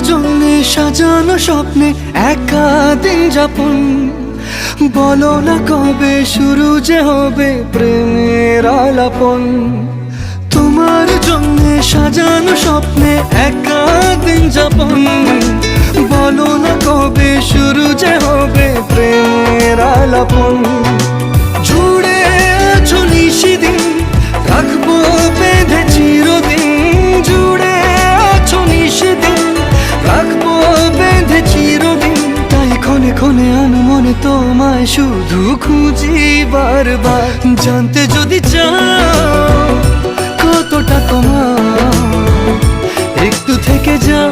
জন্যে সাজানো স্বপ্নে একা দিন যাপন, বলো না কবে শুরু যে হবে প্রেমের আলাপন। তোমার জন্যে সাজানো স্বপ্নে একা দিন যাপন, বলো না কবে শুরু যে হবে প্রেমের আলাপন। জুড়ে আছো নিশিদিন, রাখবো বেঁধে চিরদিন। জুড়ে আছো নিশিদিন, রাখবো বেঁধে চিরদিন। তাই ক্ষণে ক্ষণে আনমনে তোমায় শুধু খুঁজি বারবার। জানতে যদি চাও কতটা তোমার, একটু থেকে যাও